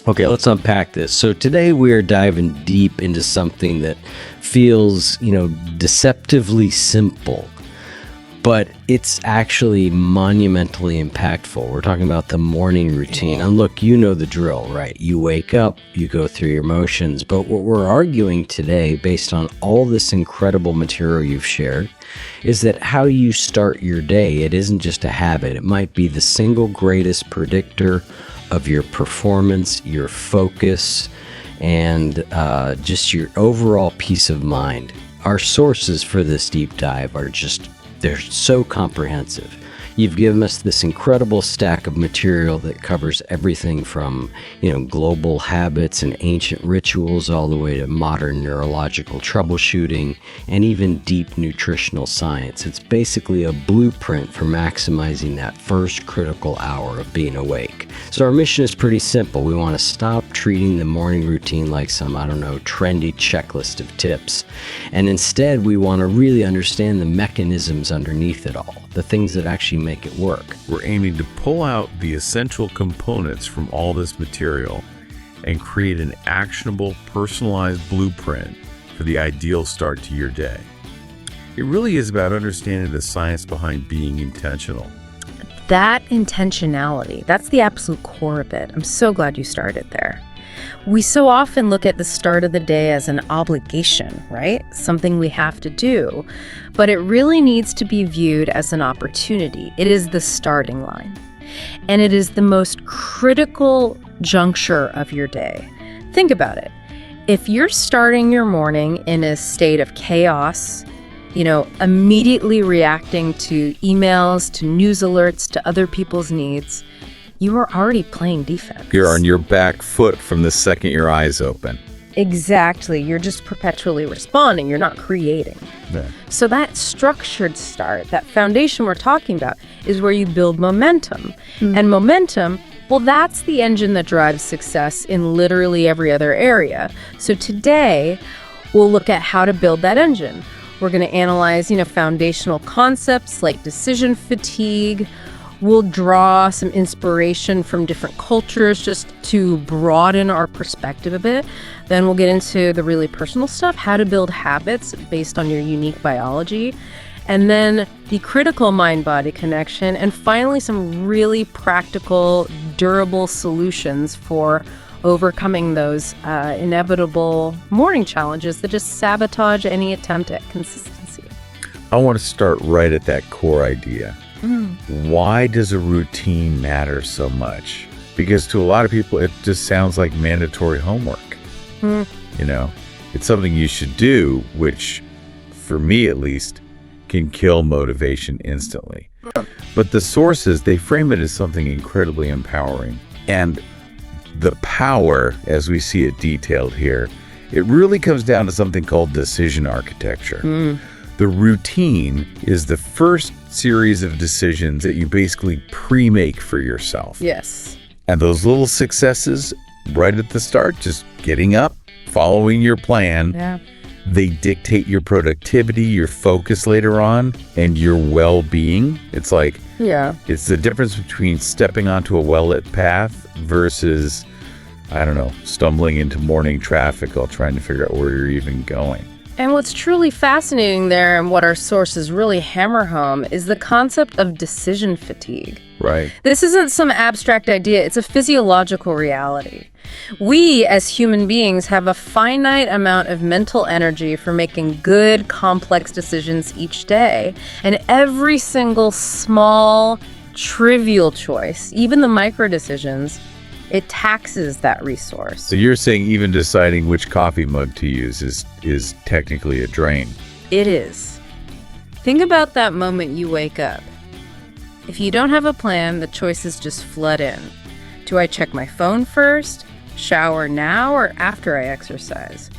Okay, let's unpack this. So today we are diving deep into something that feels, deceptively simple, but it's actually monumentally impactful. We're talking about the morning routine. And look, you know the drill, right? You wake up, you go through your motions. But what we're arguing today, based on all this incredible material you've shared, is that how you start your day, it isn't just a habit. It might be the single greatest predictor of your performance, your focus, and just your overall peace of mind. Our sources for this deep dive are they're so comprehensive. You've given us this incredible stack of material that covers everything from, global habits and ancient rituals all the way to modern neurological troubleshooting and even deep nutritional science. It's basically a blueprint for maximizing that first critical hour of being awake. So our mission is pretty simple. We want to stop treating the morning routine like some, trendy checklist of tips. And instead, we want to really understand the mechanisms underneath it all, the things that actually make it work. We're aiming to pull out the essential components from all this material and create an actionable, personalized blueprint for the ideal start to your day. It really is about understanding the science behind being intentional. That intentionality, that's the absolute core of it. I'm so glad you started there. We so often look at the start of the day as an obligation, right? Something we have to do. But it really needs to be viewed as an opportunity. It is the starting line. And it is the most critical juncture of your day. Think about it. If you're starting your morning in a state of chaos, immediately reacting to emails, to news alerts, to other people's needs, you are already playing defense. You're on your back foot from the second your eyes open. Exactly. You're just perpetually responding. You're not creating. Yeah. So that structured start, that foundation we're talking about, is where you build momentum. And momentum, well, that's the engine that drives success in literally every other area. So today, we'll look at how to build that engine. We're going to analyze, foundational concepts like decision fatigue. We'll draw some inspiration from different cultures just to broaden our perspective a bit. Then we'll get into the really personal stuff, how to build habits based on your unique biology. And then the critical mind-body connection. And finally, some really practical, durable solutions for overcoming those inevitable morning challenges that just sabotage any attempt at consistency. I want to start right at that core idea. Why does a routine matter so much? Because to a lot of people, it just sounds like mandatory homework. It's something you should do, which, for me at least, can kill motivation instantly. But the sources, they frame it as something incredibly empowering. And the power, as we see it detailed here, it really comes down to something called decision architecture. The routine is the first series of decisions that you basically pre-make for yourself. Yes. And those little successes right at the start, just getting up, following your plan, they dictate your productivity, your focus later on, and your well-being. It's like, it's the difference between stepping onto a well-lit path versus, stumbling into morning traffic while trying to figure out where you're even going. And what's truly fascinating there, and what our sources really hammer home, is the concept of decision fatigue. Right. This isn't some abstract idea, it's a physiological reality. We, as human beings, have a finite amount of mental energy for making good, complex decisions each day. And every single small, trivial choice, even the micro decisions, it taxes that resource. So you're saying even deciding which coffee mug to use is technically a drain. It is. Think about that moment you wake up. If you don't have a plan, the choices just flood in. Do I check my phone first, shower now, or after I exercise?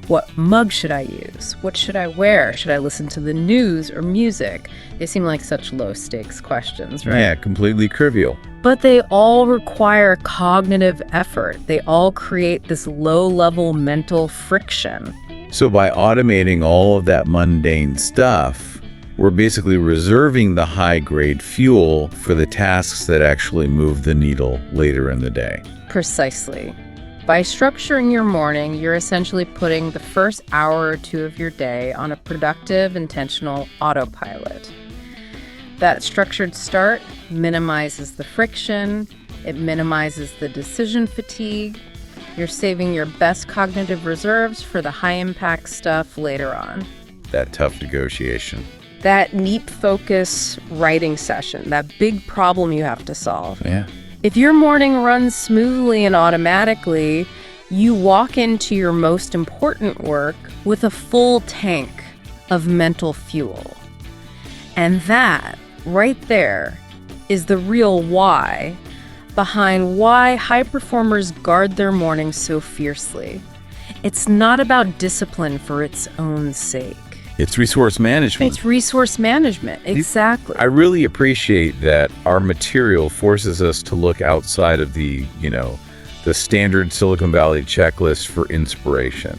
What mug should I use? What should I wear? Should I listen to the news or music? They seem like such low-stakes questions, right? Yeah, completely trivial. But they all require cognitive effort. They all create this low-level mental friction. So by automating all of that mundane stuff, we're basically reserving the high-grade fuel for the tasks that actually move the needle later in the day. Precisely. By structuring your morning, you're essentially putting the first hour or two of your day on a productive, intentional autopilot. That structured start minimizes the friction, it minimizes the decision fatigue. You're saving your best cognitive reserves for the high-impact stuff later on. That tough negotiation. That neat focus writing session, that big problem you have to solve. Yeah. If your morning runs smoothly and automatically, you walk into your most important work with a full tank of mental fuel. And that, right there, is the real why behind why high performers guard their mornings so fiercely. It's not about discipline for its own sake. It's resource management. It's resource management, exactly. I really appreciate that our material forces us to look outside of the standard Silicon Valley checklist for inspiration.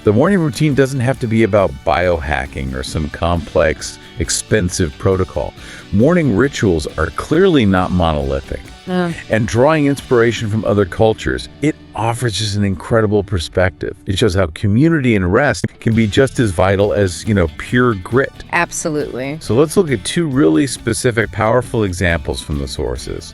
The morning routine doesn't have to be about biohacking or some complex, expensive protocol. Morning rituals are clearly not monolithic. And drawing inspiration from other cultures, it offers just an incredible perspective. It shows how community and rest can be just as vital as, pure grit. Absolutely. So let's look at two really specific, powerful examples from the sources.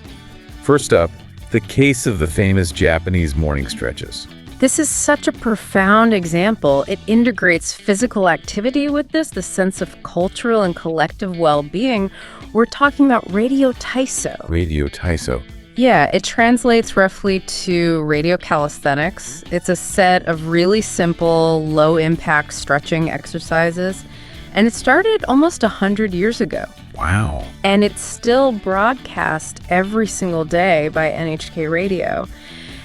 First up, the case of the famous Japanese morning stretches. This is such a profound example. It integrates physical activity with this, the sense of cultural and collective well-being. We're talking about Radio Taiso. Radio Taiso. Yeah, it translates roughly to radio calisthenics. It's a set of really simple, low-impact stretching exercises. And it started almost 100 years ago. Wow. And it's still broadcast every single day by NHK Radio.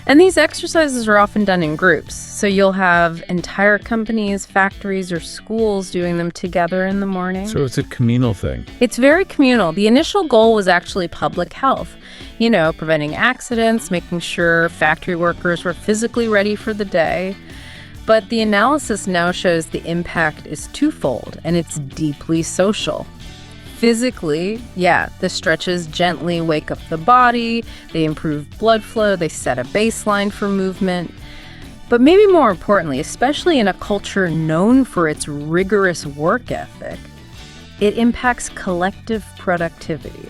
And these exercises are often done in groups. So you'll have entire companies, factories, or schools doing them together in the morning. So it's a communal thing. It's very communal. The initial goal was actually public health. Preventing accidents, making sure factory workers were physically ready for the day. But the analysis now shows the impact is twofold, and it's deeply social. Physically, the stretches gently wake up the body, they improve blood flow, they set a baseline for movement. But maybe more importantly, especially in a culture known for its rigorous work ethic, it impacts collective productivity.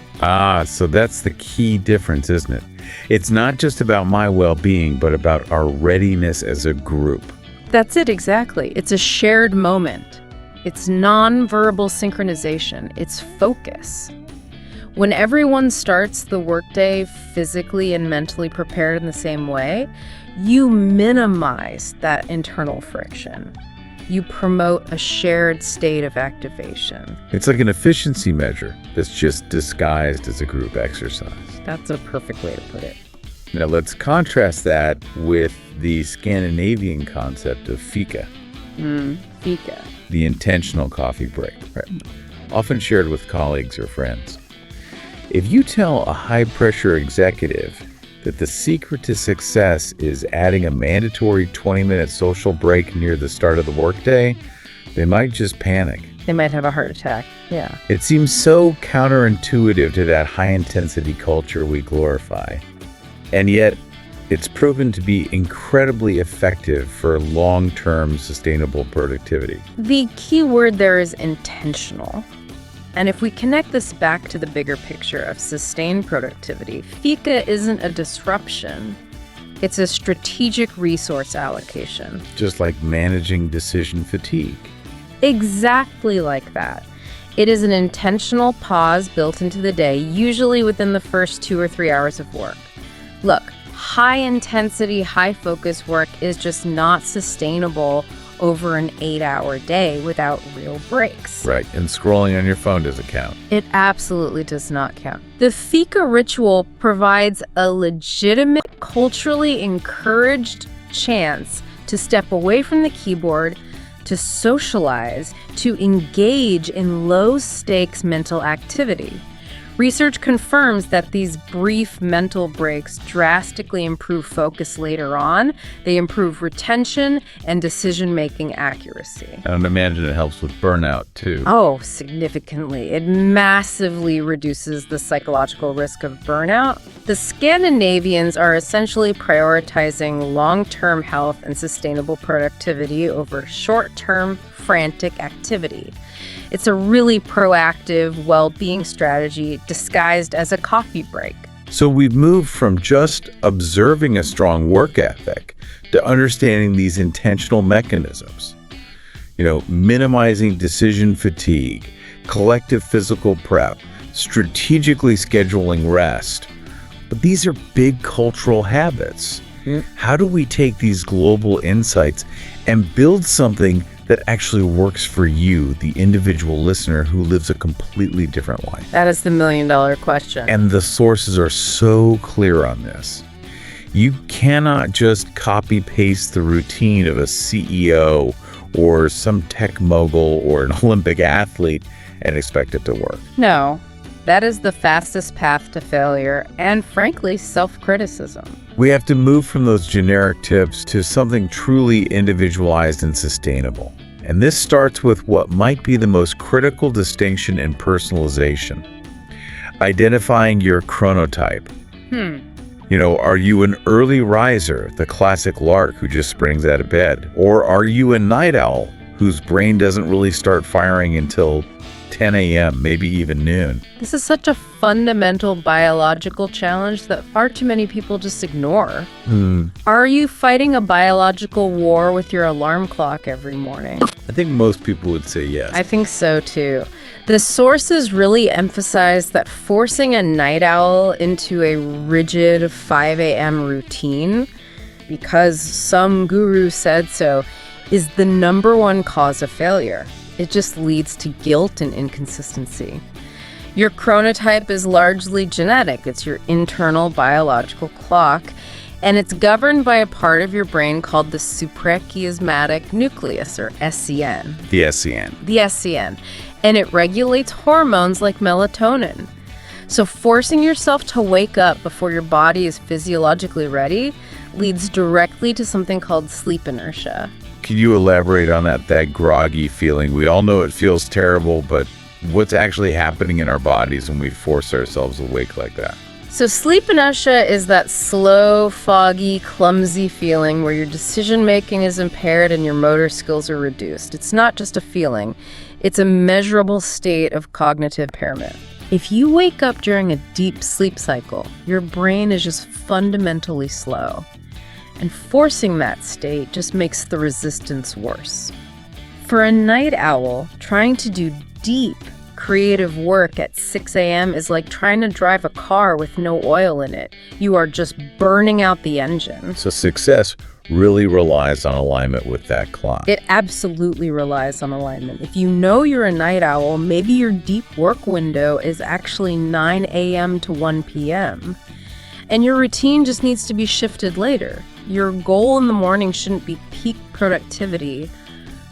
So that's the key difference, isn't it? It's not just about my well-being, but about our readiness as a group. That's it, exactly. It's a shared moment. It's non-verbal synchronization. It's focus. When everyone starts the workday physically and mentally prepared in the same way, you minimize that internal friction. You promote a shared state of activation. It's like an efficiency measure that's just disguised as a group exercise. That's a perfect way to put it. Now let's contrast that with the Scandinavian concept of fika. Fika. The intentional coffee break, right? Often shared with colleagues or friends. If you tell a high-pressure executive that the secret to success is adding a mandatory 20-minute social break near the start of the workday, they might just panic. They might have a heart attack. Yeah. It seems so counterintuitive to that high-intensity culture we glorify. And yet, it's proven to be incredibly effective for long-term sustainable productivity. The key word there is intentional. And if we connect this back to the bigger picture of sustained productivity, fika isn't a disruption. It's a strategic resource allocation. Just like managing decision fatigue. Exactly like that. It is an intentional pause built into the day, usually within the first 2 or 3 hours of work. Look, high-intensity, high-focus work is just not sustainable over an 8-hour day without real breaks. Right, and scrolling on your phone doesn't count. It absolutely does not count. The fika ritual provides a legitimate, culturally encouraged chance to step away from the keyboard, to socialize, to engage in low-stakes mental activity. Research confirms that these brief mental breaks drastically improve focus later on. They improve retention and decision-making accuracy. I would imagine it helps with burnout, too. Oh, significantly. It massively reduces the psychological risk of burnout. The Scandinavians are essentially prioritizing long-term health and sustainable productivity over short-term frantic activity. It's a really proactive well-being strategy disguised as a coffee break. So we've moved from just observing a strong work ethic to understanding these intentional mechanisms. Minimizing decision fatigue, collective physical prep, strategically scheduling rest. But these are big cultural habits. How do we take these global insights and build something that actually works for you, the individual listener who lives a completely different life? That is the million-dollar question. And the sources are so clear on this. You cannot just copy-paste the routine of a CEO or some tech mogul or an Olympic athlete and expect it to work. No, that is the fastest path to failure and, frankly, self-criticism. We have to move from those generic tips to something truly individualized and sustainable. And this starts with what might be the most critical distinction in personalization. Identifying your chronotype. Are you an early riser, the classic lark who just springs out of bed? Or are you a night owl whose brain doesn't really start firing until 10 a.m., maybe even noon? This is such a fundamental biological challenge that far too many people just ignore. Are you fighting a biological war with your alarm clock every morning? I think most people would say yes. I think so too. The sources really emphasize that forcing a night owl into a rigid 5 a.m. routine, because some guru said so, is the number one cause of failure. It just leads to guilt and inconsistency. Your chronotype is largely genetic. It's your internal biological clock, and it's governed by a part of your brain called the suprachiasmatic nucleus, or SCN. The SCN. The SCN. And it regulates hormones like melatonin. So forcing yourself to wake up before your body is physiologically ready leads directly to something called sleep inertia. Can you elaborate on that groggy feeling? We all know it feels terrible, but what's actually happening in our bodies when we force ourselves awake like that? So sleep inertia is that slow, foggy, clumsy feeling where your decision-making is impaired and your motor skills are reduced. It's not just a feeling. It's a measurable state of cognitive impairment. If you wake up during a deep sleep cycle, your brain is just fundamentally slow. And forcing that state just makes the resistance worse. For a night owl, trying to do deep, creative work at 6 a.m. is like trying to drive a car with no oil in it. You are just burning out the engine. So success really relies on alignment with that clock. It absolutely relies on alignment. If you know you're a night owl, maybe your deep work window is actually 9 a.m. to 1 p.m. And your routine just needs to be shifted later. Your goal in the morning shouldn't be peak productivity,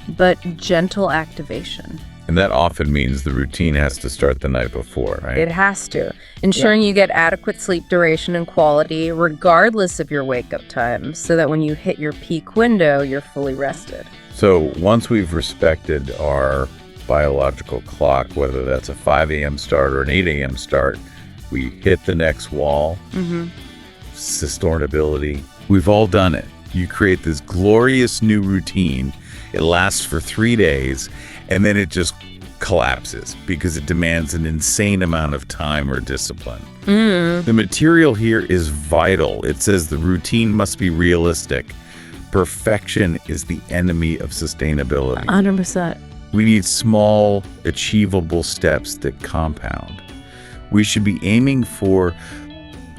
but gentle activation. And that often means the routine has to start the night before, right? It has to. Ensuring you get adequate sleep duration and quality, regardless of your wake-up time, so that when you hit your peak window, you're fully rested. So once we've respected our biological clock, whether that's a 5 a.m. start or an 8 a.m. start, we hit the next wall. Sustainability. We've all done it. You create this glorious new routine. It lasts for 3 days, and then it just collapses because it demands an insane amount of time or discipline. The material here is vital. It says the routine must be realistic. Perfection is the enemy of sustainability. 100%. We need small, achievable steps that compound. We should be aiming for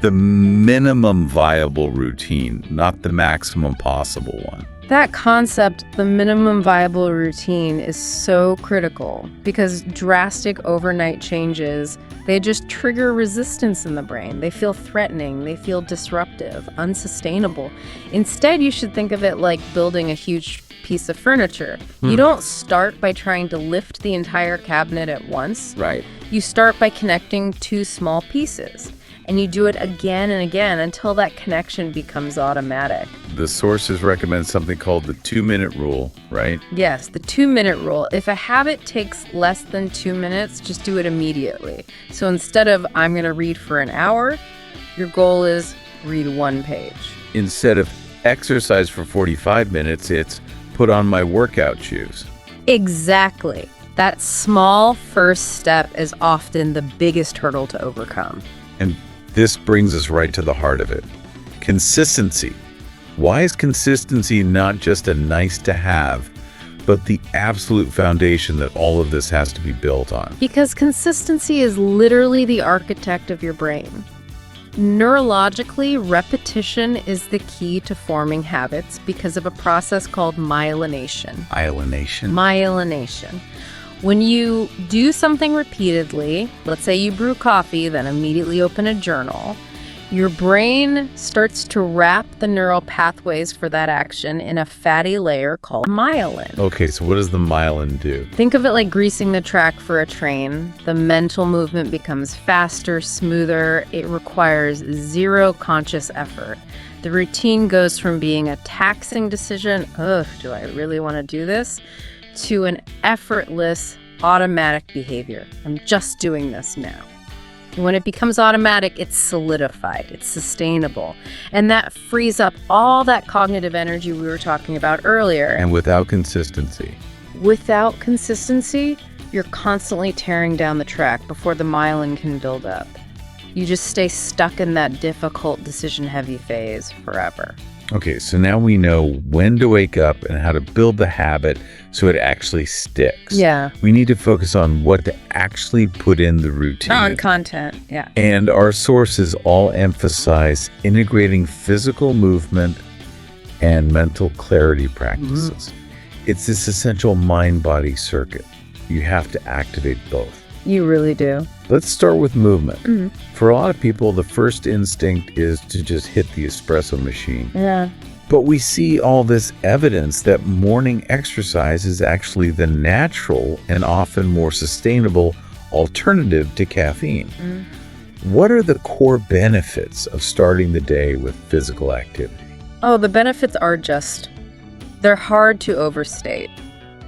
the minimum viable routine, not the maximum possible one. That concept, the minimum viable routine, is so critical because drastic overnight changes, they just trigger resistance in the brain. They feel threatening, they feel disruptive, unsustainable. Instead, you should think of it like building a huge piece of furniture. You don't start by trying to lift the entire cabinet at once. Right. You start by connecting two small pieces. And you do it again and again until that connection becomes automatic. The sources recommend something called the 2-minute rule, right? Yes, the 2-minute rule. If a habit takes less than 2 minutes, just do it immediately. So instead of I'm going to read for an hour, your goal is read 1 page. Instead of exercise for 45 minutes, it's put on my workout shoes. Exactly. That small first step is often the biggest hurdle to overcome. And this brings us right to the heart of it. Consistency. Why is consistency not just a nice to have, but the absolute foundation that all of this has to be built on? Because consistency is literally the architect of your brain. Neurologically, repetition is the key to forming habits because of a process called myelination. Myelination. When you do something repeatedly, let's say you brew coffee, then immediately open a journal, your brain starts to wrap the neural pathways for that action in a fatty layer called myelin. Okay, so what does the myelin do? Think of it like greasing the track for a train. The mental movement becomes faster, smoother. It requires zero conscious effort. The routine goes from being a taxing decision, do I really want to do this? To an effortless, automatic behavior. I'm just doing this now. And when it becomes automatic, it's solidified, it's sustainable. And that frees up all that cognitive energy we were talking about earlier. And without consistency. Without consistency, you're constantly tearing down the track before the myelin can build up. You just stay stuck in that difficult decision-heavy phase forever. Okay, so now we know when to wake up and how to build the habit so it actually sticks. Yeah. We need to focus on what to actually put in the routine. On content, yeah. And our sources all emphasize integrating physical movement and mental clarity practices. It's this essential mind-body circuit. You have to activate both. You really do. Let's start with movement. For a lot of people, the first instinct is to just hit the espresso machine. Yeah. But we see all this evidence that morning exercise is actually the natural and often more sustainable alternative to caffeine. What are the core benefits of starting the day with physical activity? Oh, the benefits are they're hard to overstate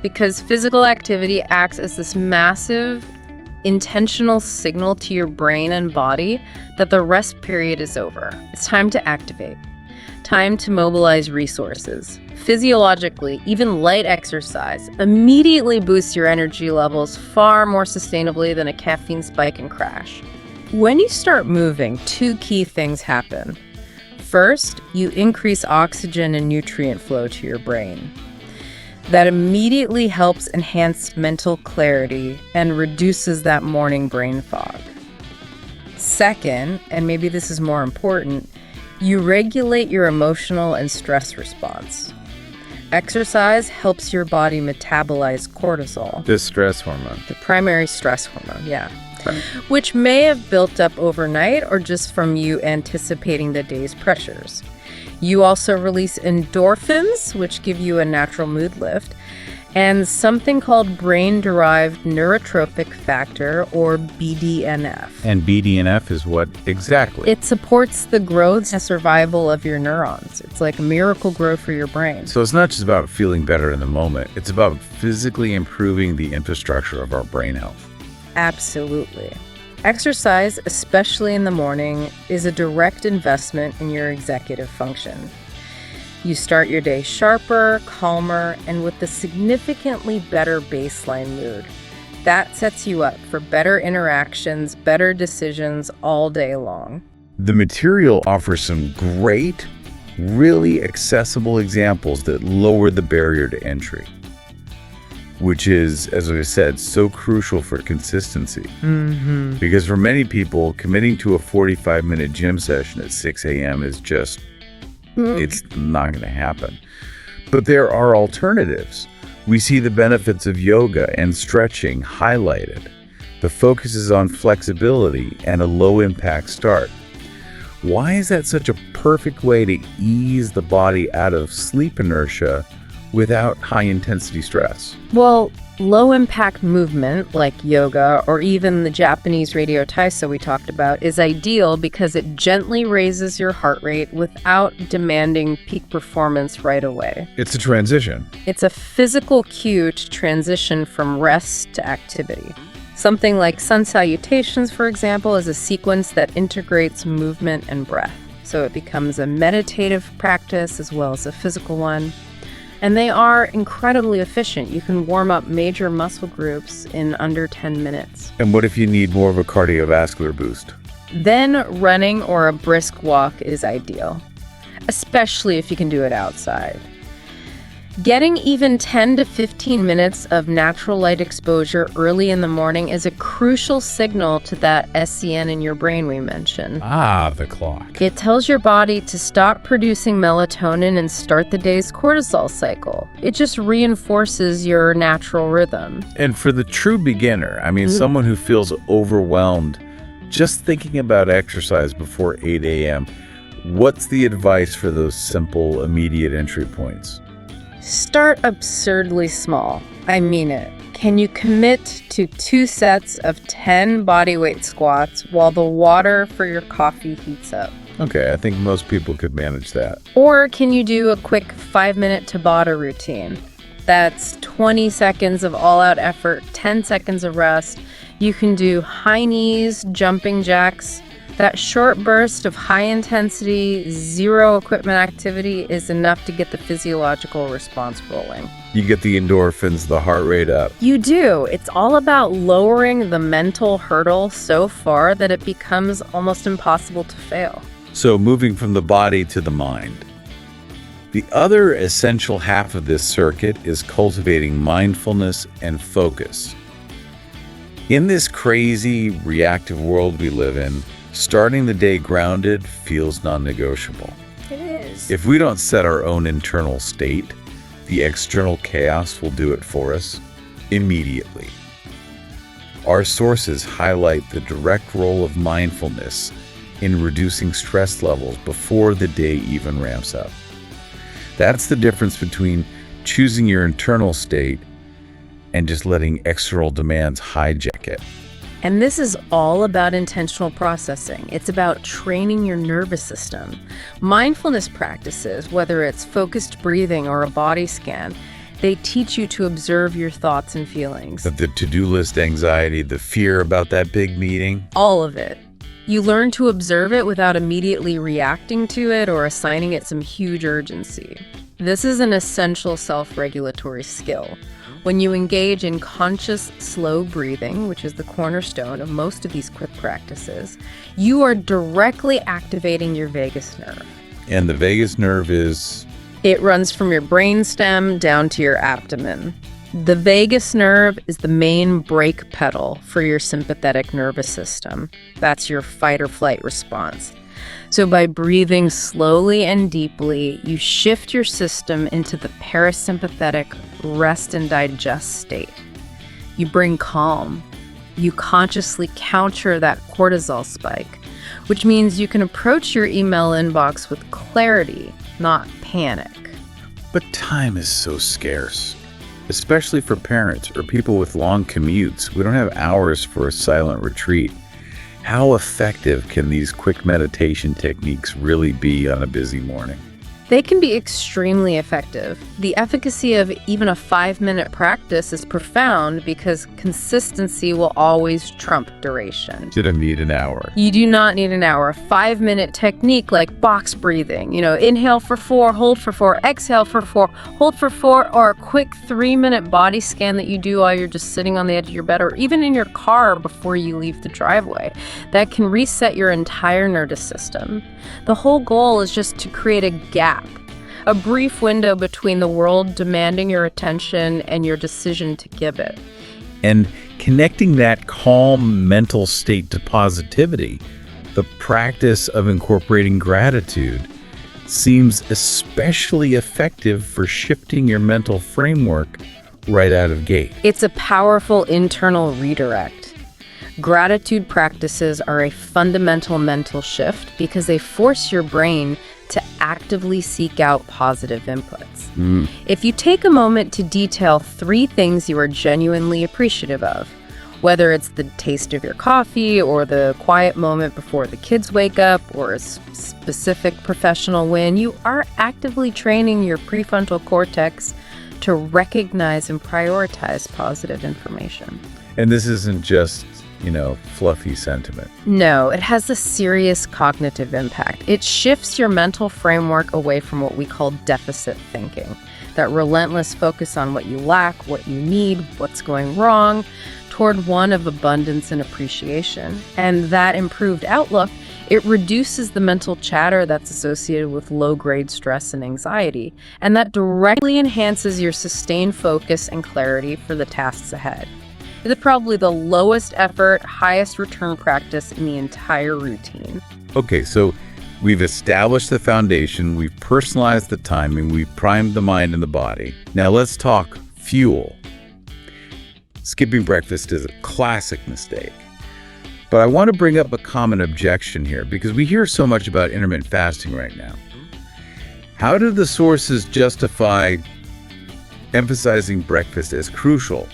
because physical activity acts as this massive intentional signal to your brain and body that the rest period is over. It's time to activate. Time to mobilize resources. Physiologically, even light exercise immediately boosts your energy levels far more sustainably than a caffeine spike and crash. When you start moving, 2 key things happen. First, you increase oxygen and nutrient flow to your brain. That immediately helps enhance mental clarity and reduces that morning brain fog. Second, and maybe this is more important, you regulate your emotional and stress response. Exercise helps your body metabolize cortisol. The stress hormone. The primary stress hormone, yeah. Which may have built up overnight or just from you anticipating the day's pressures. You also release endorphins, which give you a natural mood lift, and something called brain-derived neurotrophic factor, or BDNF. And BDNF is what exactly? It supports the growth and survival of your neurons. It's like miracle grow for your brain. So it's not just about feeling better in the moment. It's about physically improving the infrastructure of our brain health. Absolutely. Exercise, especially in the morning, is a direct investment in your executive function. You start your day sharper, calmer, and with a significantly better baseline mood. That sets you up for better interactions, better decisions all day long. The material offers some great, really accessible examples that lower the barrier to entry, which is, as I said, so crucial for consistency. Because for many people, committing to a 45-minute gym session at 6 a.m. is just, it's not going to happen. But there are alternatives. We see the benefits of yoga and stretching highlighted. The focus is on flexibility and a low-impact start. Why is that such a perfect way to ease the body out of sleep inertia without high-intensity stress? Well, low-impact movement like yoga or even the Japanese radio taisa we talked about is ideal because it gently raises your heart rate without demanding peak performance right away. It's a transition. It's a physical cue to transition from rest to activity. Something like sun salutations, for example, is a sequence that integrates movement and breath. So it becomes a meditative practice as well as a physical one. And they are incredibly efficient. You can warm up major muscle groups in under 10 minutes. And what if you need more of a cardiovascular boost? Then running or a brisk walk is ideal, especially if you can do it outside. Getting even 10 to 15 minutes of natural light exposure early in the morning is a crucial signal to that SCN in your brain we mentioned. Ah, the clock. It tells your body to stop producing melatonin and start the day's cortisol cycle. It just reinforces your natural rhythm. And for the true beginner, someone who feels overwhelmed just thinking about exercise before 8 a.m., what's the advice for those simple, immediate entry points? Start absurdly small. I mean it. Can you commit to 2 sets of 10 bodyweight squats while the water for your coffee heats up? Okay, I think most people could manage that. Or can you do a quick 5-minute Tabata routine? That's 20 seconds of all-out effort, 10 seconds of rest. You can do high knees, jumping jacks. That short burst of high-intensity, zero equipment activity is enough to get the physiological response rolling. You get the endorphins, the heart rate up. You do. It's all about lowering the mental hurdle so far that it becomes almost impossible to fail. So moving from the body to the mind. The other essential half of this circuit is cultivating mindfulness and focus. In this crazy, reactive world we live in, starting the day grounded feels non-negotiable. It is. If we don't set our own internal state, the external chaos will do it for us immediately. Our sources highlight the direct role of mindfulness in reducing stress levels before the day even ramps up. That's the difference between choosing your internal state and just letting external demands hijack it. And this is all about intentional processing. It's about training your nervous system. Mindfulness practices, whether it's focused breathing or a body scan, they teach you to observe your thoughts and feelings. The to-do list anxiety, the fear about that big meeting. All of it. You learn to observe it without immediately reacting to it or assigning it some huge urgency. This is an essential self-regulatory skill. When you engage in conscious, slow breathing, which is the cornerstone of most of these quick practices, you are directly activating your vagus nerve. And the vagus nerve is? It runs from your brainstem down to your abdomen. The vagus nerve is the main brake pedal for your sympathetic nervous system. That's your fight or flight response. So by breathing slowly and deeply, you shift your system into the parasympathetic rest and digest state. You bring calm. You consciously counter that cortisol spike, which means you can approach your email inbox with clarity, not panic. But time is so scarce, especially for parents or people with long commutes. We don't have hours for a silent retreat. How effective can these quick meditation techniques really be on a busy morning? They can be extremely effective. The efficacy of even a 5-minute practice is profound because consistency will always trump duration. You don't need an hour. You do not need an hour. A 5-minute technique like box breathing, inhale for 4, hold for 4, exhale for 4, hold for 4, or a quick 3-minute body scan that you do while you're just sitting on the edge of your bed or even in your car before you leave the driveway. That can reset your entire nervous system. The whole goal is just to create a gap, a brief window between the world demanding your attention and your decision to give it. And connecting that calm mental state to positivity, the practice of incorporating gratitude, seems especially effective for shifting your mental framework right out of gate. It's a powerful internal redirect. Gratitude practices are a fundamental mental shift because they force your brain to actively seek out positive inputs. If you take a moment to detail 3 things you are genuinely appreciative of, whether it's the taste of your coffee or the quiet moment before the kids wake up or a specific professional win, you are actively training your prefrontal cortex to recognize and prioritize positive information. And this isn't just, fluffy sentiment. No, it has a serious cognitive impact. It shifts your mental framework away from what we call deficit thinking, that relentless focus on what you lack, what you need, what's going wrong, toward one of abundance and appreciation. And that improved outlook, it reduces the mental chatter that's associated with low-grade stress and anxiety, and that directly enhances your sustained focus and clarity for the tasks ahead. It's probably the lowest effort, highest return practice in the entire routine. Okay, so we've established the foundation, we've personalized the timing, we've primed the mind and the body. Now let's talk fuel. Skipping breakfast is a classic mistake. But I want to bring up a common objection here because we hear so much about intermittent fasting right now. How do the sources justify emphasizing breakfast as crucial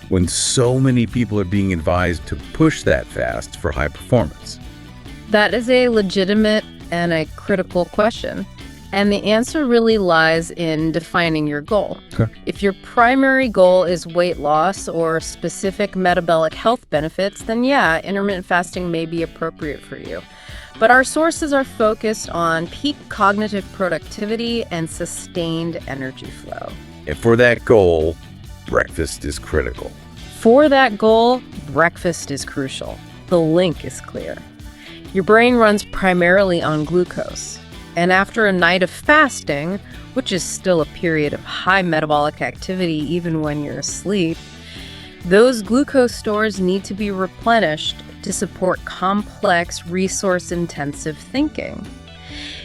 when so many people are being advised to push that fast for high performance? That is a legitimate and a critical question. And the answer really lies in defining your goal. Okay. If your primary goal is weight loss or specific metabolic health benefits, then yeah, intermittent fasting may be appropriate for you. But our sources are focused on peak cognitive productivity and sustained energy flow. And for that goal, breakfast is critical. For that goal, breakfast is crucial. The link is clear. Your brain runs primarily on glucose. And after a night of fasting, which is still a period of high metabolic activity even when you're asleep, those glucose stores need to be replenished to support complex, resource-intensive thinking.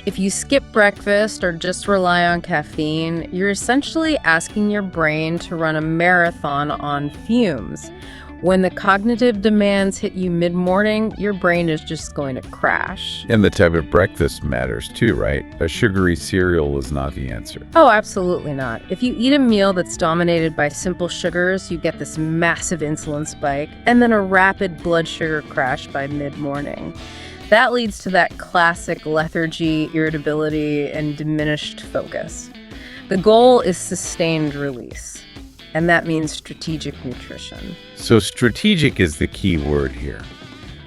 If you skip breakfast or just rely on caffeine, you're essentially asking your brain to run a marathon on fumes. When the cognitive demands hit you mid-morning, your brain is just going to crash. And the type of breakfast matters too, right? A sugary cereal is not the answer. Oh, absolutely not. If you eat a meal that's dominated by simple sugars, you get this massive insulin spike and then a rapid blood sugar crash by mid-morning. That leads to that classic lethargy, irritability, and diminished focus. The goal is sustained release. And that means strategic nutrition. So strategic is the key word here.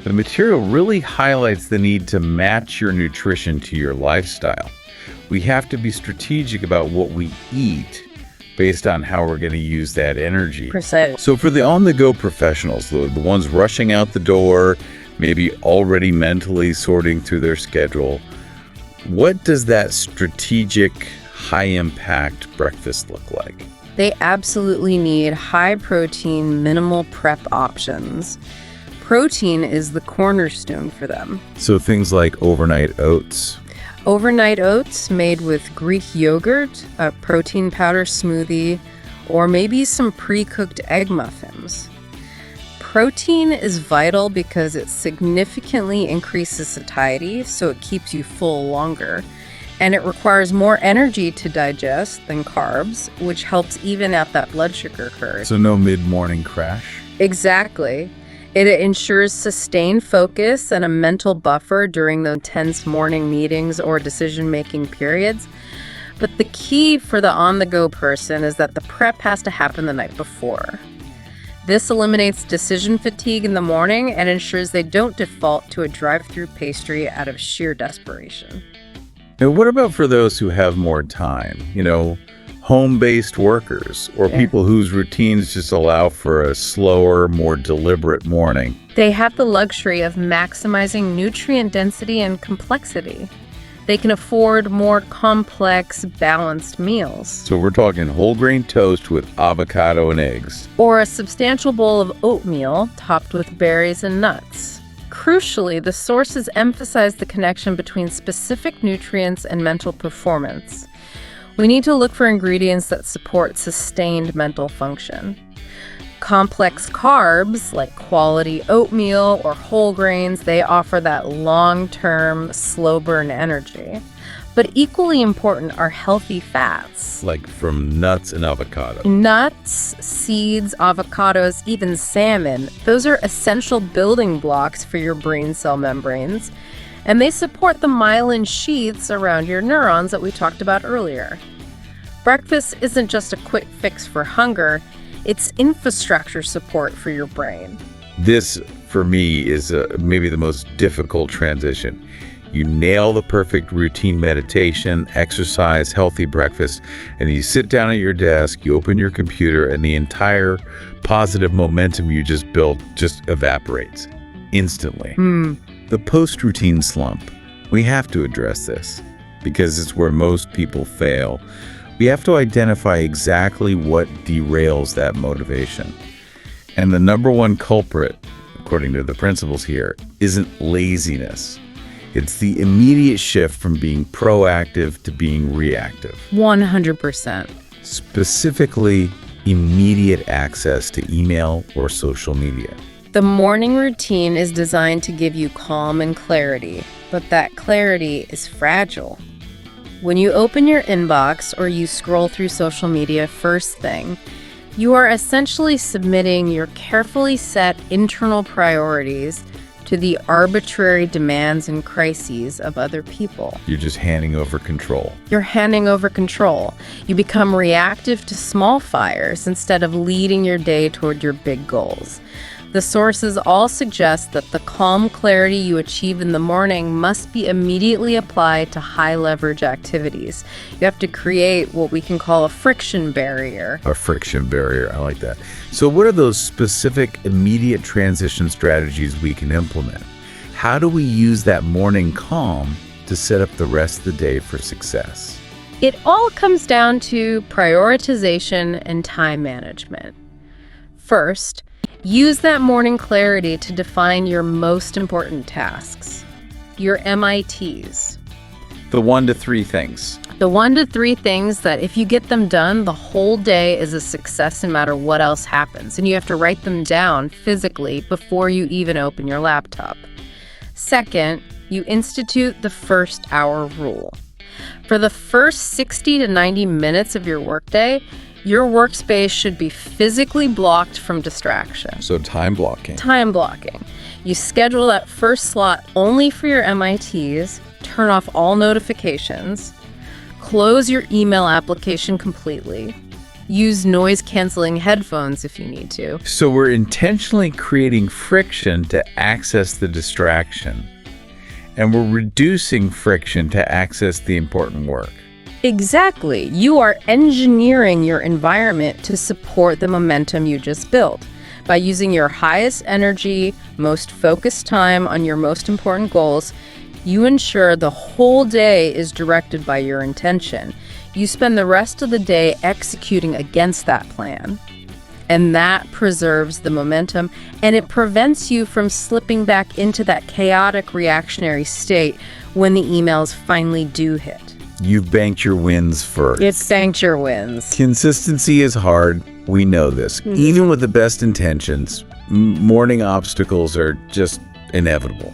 The material really highlights the need to match your nutrition to your lifestyle. We have to be strategic about what we eat based on how we're going to use that energy. Precise. So for the on-the-go professionals, the ones rushing out the door, maybe already mentally sorting through their schedule, what does that strategic, high-impact breakfast look like? They absolutely need high-protein, minimal prep options. Protein is the cornerstone for them. So things like overnight oats. Overnight oats made with Greek yogurt, a protein powder smoothie, or maybe some pre-cooked egg muffins. Protein is vital because it significantly increases satiety, so it keeps you full longer. And it requires more energy to digest than carbs, which helps even out that blood sugar curve. So no mid-morning crash? Exactly. It ensures sustained focus and a mental buffer during the intense morning meetings or decision-making periods. But the key for the on-the-go person is that the prep has to happen the night before. This eliminates decision fatigue in the morning and ensures they don't default to a drive-through pastry out of sheer desperation. Now, what about for those who have more time? Home-based workers or people whose routines just allow for a slower, more deliberate morning. They have the luxury of maximizing nutrient density and complexity. They can afford more complex, balanced meals. So we're talking whole grain toast with avocado and eggs. Or a substantial bowl of oatmeal topped with berries and nuts. crucially, the sources emphasize the connection between specific nutrients and mental performance. We need to look for ingredients that support sustained mental function. Complex carbs, like quality oatmeal or whole grains, they offer that long-term, slow-burn energy. But equally important are healthy fats. Like from nuts and avocado. Nuts, seeds, avocados, even salmon, those are essential building blocks for your brain cell membranes, and they support the myelin sheaths around your neurons that we talked about earlier. Breakfast isn't just a quick fix for hunger, it's infrastructure support for your brain. This, for me, is maybe the most difficult transition. You nail the perfect routine meditation, exercise, healthy breakfast, and you sit down at your desk, you open your computer, and the entire positive momentum you just built just evaporates instantly. The post-routine slump. We have to address this because it's where most people fail. We have to identify exactly what derails that motivation. And the number one culprit, according to the principles here, isn't laziness. It's the immediate shift from being proactive to being reactive. 100%. Specifically, immediate access to email or social media. The morning routine is designed to give you calm and clarity, but that clarity is fragile. When you open your inbox or you scroll through social media first thing, you are essentially submitting your carefully set internal priorities to the arbitrary demands and crises of other people. You're just handing over control. You're handing over control. You become reactive to small fires instead of leading your day toward your big goals. The sources all suggest that the calm clarity you achieve in the morning must be immediately applied to high-leverage activities. You have to create what we can call a friction barrier. A friction barrier, I like that. So what are those specific immediate transition strategies we can implement? How do we use that morning calm to set up the rest of the day for success? It all comes down to prioritization and time management. First, use that morning clarity to define your most important tasks, your MITs. The 1 to 3 things. The 1 to 3 things that if you get them done, the whole day is a success no matter what else happens. And you have to write them down physically before you even open your laptop. Second, you institute the first hour rule. For the first 60 to 90 minutes of your workday, your workspace should be physically blocked from distraction. So time blocking. Time blocking. You schedule that first slot only for your MITs, turn off all notifications, close your email application completely, use noise-canceling headphones if you need to. So we're intentionally creating friction to access the distraction, and we're reducing friction to access the important work. Exactly. You are engineering your environment to support the momentum you just built. By using your highest energy, most focused time on your most important goals, you ensure the whole day is directed by your intention. You spend the rest of the day executing against that plan. And that preserves the momentum, and it prevents you from slipping back into that chaotic reactionary state when the emails finally do hit. You've banked your wins first. It's banked your wins. Consistency is hard. We know this. Even with the best intentions, morning obstacles are just inevitable.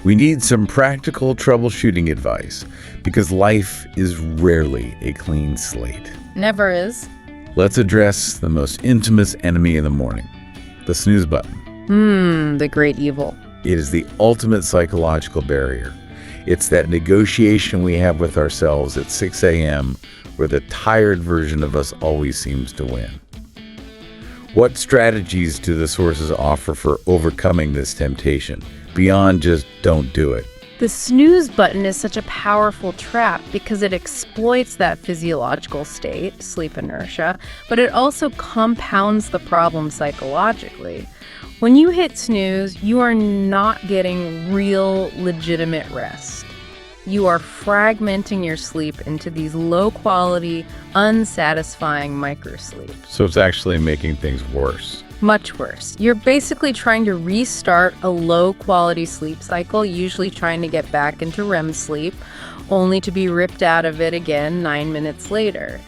We need some practical troubleshooting advice because life is rarely a clean slate. Never is. Let's address the most intimate enemy in the morning, the snooze button. The great evil. It is the ultimate psychological barrier. It's that negotiation we have with ourselves at 6 a.m. where the tired version of us always seems to win. What strategies do the sources offer for overcoming this temptation, beyond just don't do it? The snooze button is such a powerful trap because it exploits that physiological state, sleep inertia, but it also compounds the problem psychologically. When you hit snooze, you are not getting real, legitimate rest. You are fragmenting your sleep into these low-quality, unsatisfying microsleeps. So it's actually making things worse. Much worse. You're basically trying to restart a low-quality sleep cycle, usually trying to get back into REM sleep, only to be ripped out of it again 9 minutes later.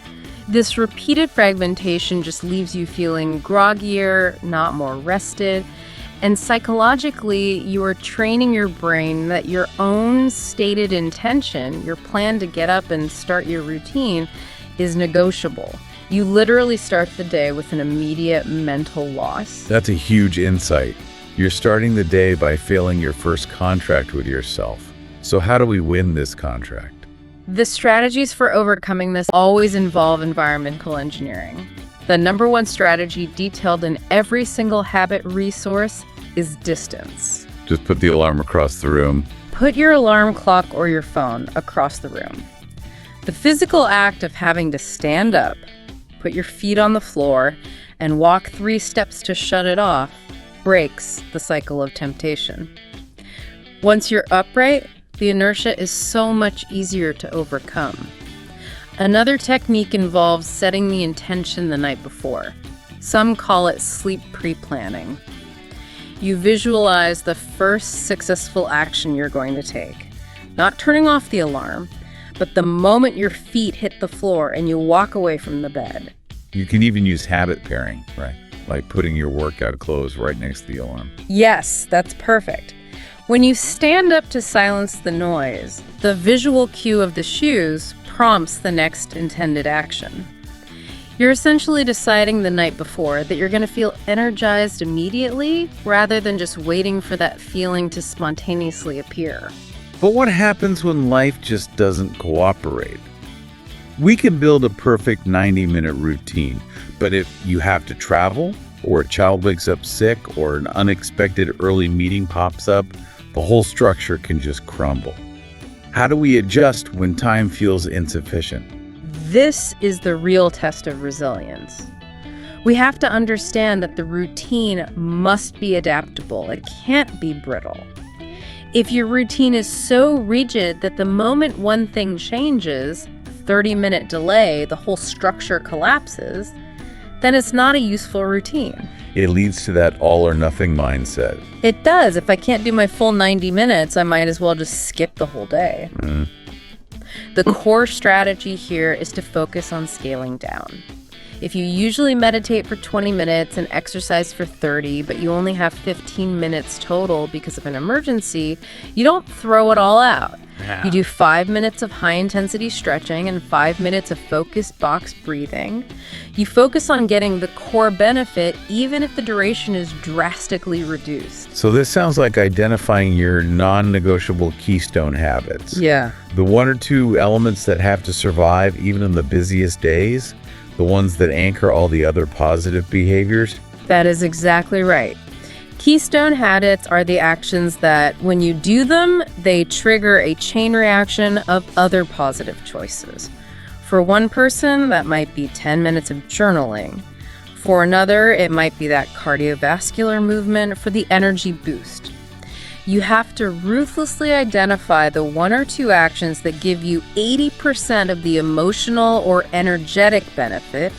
This repeated fragmentation just leaves you feeling groggier, not more rested, and psychologically, you are training your brain that your own stated intention, your plan to get up and start your routine, is negotiable. You literally start the day with an immediate mental loss. That's a huge insight. You're starting the day by failing your first contract with yourself. So how do we win this contract? The strategies for overcoming this always involve environmental engineering. The number one strategy detailed in every single habit resource is distance. Just put the alarm across the room. Put your alarm clock or your phone across the room. The physical act of having to stand up, put your feet on the floor, and walk 3 steps to shut it off breaks the cycle of temptation. Once you're upright, the inertia is so much easier to overcome. Another technique involves setting the intention the night before. Some call it sleep pre-planning. You visualize the first successful action you're going to take. Not turning off the alarm, but the moment your feet hit the floor and you walk away from the bed. You can even use habit pairing, right? Like putting your workout clothes right next to the alarm. Yes, that's perfect. When you stand up to silence the noise, the visual cue of the shoes prompts the next intended action. You're essentially deciding the night before that you're going to feel energized immediately rather than just waiting for that feeling to spontaneously appear. But what happens when life just doesn't cooperate? We can build a perfect 90-minute routine, but if you have to travel, or a child wakes up sick, or an unexpected early meeting pops up, the whole structure can just crumble. How do we adjust when time feels insufficient? This is the real test of resilience. We have to understand that the routine must be adaptable. It can't be brittle. If your routine is so rigid that the moment one thing changes, 30-minute delay, the whole structure collapses, then it's not a useful routine. It leads to that all-or-nothing mindset. It does. If I can't do my full 90 minutes, I might as well just skip the whole day. The core strategy here is to focus on scaling down. If you usually meditate for 20 minutes and exercise for 30, but you only have 15 minutes total because of an emergency, you don't throw it all out. Yeah. You do 5 minutes of high-intensity stretching and 5 minutes of focused box breathing. You focus on getting the core benefit even if the duration is drastically reduced. So this sounds like identifying your non-negotiable keystone habits. Yeah. The 1 or 2 elements that have to survive even in the busiest days, the ones that anchor all the other positive behaviors. That is exactly right. Keystone habits are the actions that, when you do them, they trigger a chain reaction of other positive choices. For one person, that might be 10 minutes of journaling. For another, it might be that cardiovascular movement for the energy boost. You have to ruthlessly identify the 1 or 2 actions that give you 80% of the emotional or energetic benefit,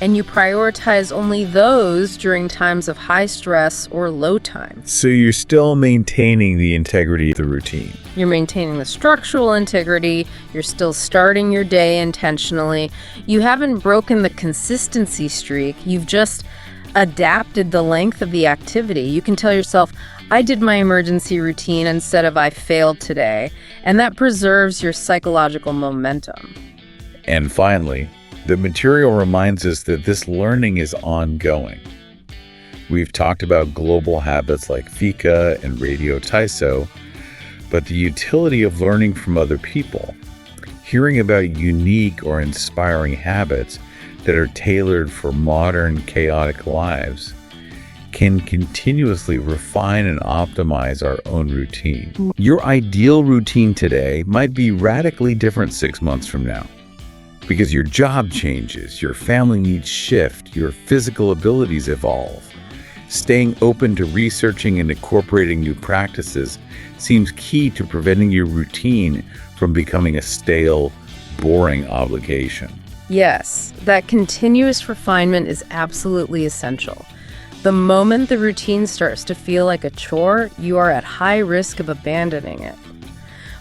and you prioritize only those during times of high stress or low time. So you're still maintaining the integrity of the routine. You're maintaining the structural integrity, you're still starting your day intentionally. You haven't broken the consistency streak, you've just adapted the length of the activity. You can tell yourself, I did my emergency routine instead of I failed today, and that preserves your psychological momentum. And finally, the material reminds us that this learning is ongoing. We've talked about global habits like Fika and Radio Taiso, but the utility of learning from other people, hearing about unique or inspiring habits that are tailored for modern, chaotic lives, can continuously refine and optimize our own routine. Your ideal routine today might be radically different 6 months from now. Because your job changes, your family needs shift, your physical abilities evolve. Staying open to researching and incorporating new practices seems key to preventing your routine from becoming a stale, boring obligation. Yes, that continuous refinement is absolutely essential. The moment the routine starts to feel like a chore, you are at high risk of abandoning it.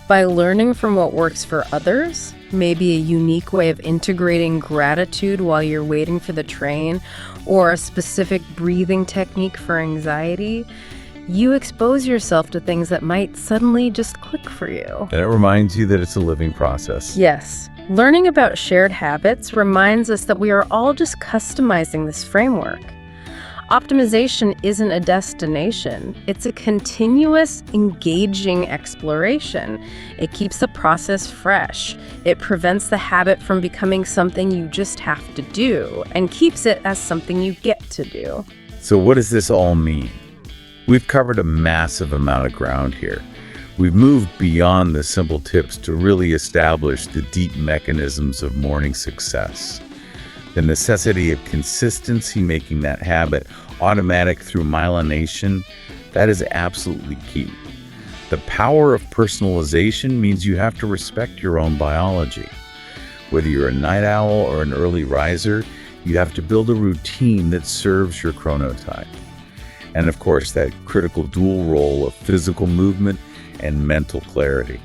By learning from what works for others, maybe a unique way of integrating gratitude while you're waiting for the train, or a specific breathing technique for anxiety, you expose yourself to things that might suddenly just click for you. And it reminds you that it's a living process. Yes, learning about shared habits reminds us that we are all just customizing this framework. Optimization isn't a destination. It's a continuous, engaging exploration. It keeps the process fresh. It prevents the habit from becoming something you just have to do and keeps it as something you get to do. So what does this all mean? We've covered a massive amount of ground here. We've moved beyond the simple tips to really establish the deep mechanisms of morning success. The necessity of consistency, making that habit automatic through myelination, that is absolutely key. The power of personalization means you have to respect your own biology. Whether you're a night owl or an early riser, you have to build a routine that serves your chronotype. And of course, that critical dual role of physical movement and mental clarity.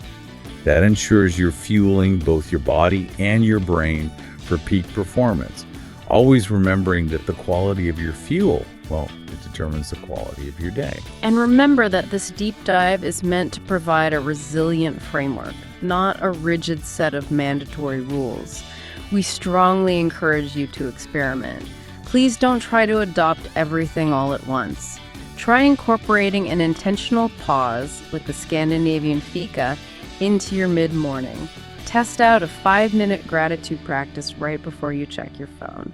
That ensures you're fueling both your body and your brain for peak performance. Always remembering that the quality of your fuel, well, it determines the quality of your day. And remember that this deep dive is meant to provide a resilient framework, not a rigid set of mandatory rules. We strongly encourage you to experiment. Please don't try to adopt everything all at once. Try incorporating an intentional pause, like the Scandinavian fika, into your mid-morning. Test out a 5-minute gratitude practice right before you check your phone.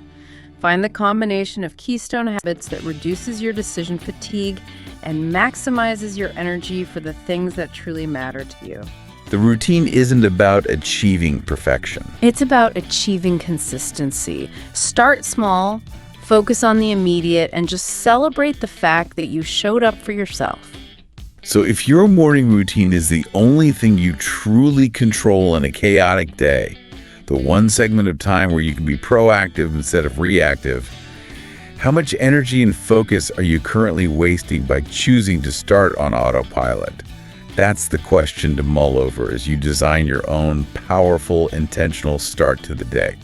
Find the combination of keystone habits that reduces your decision fatigue and maximizes your energy for the things that truly matter to you. The routine isn't about achieving perfection. It's about achieving consistency. Start small, focus on the immediate, and just celebrate the fact that you showed up for yourself. So if your morning routine is the only thing you truly control in a chaotic day, the one segment of time where you can be proactive instead of reactive, how much energy and focus are you currently wasting by choosing to start on autopilot? That's the question to mull over as you design your own powerful, intentional start to the day.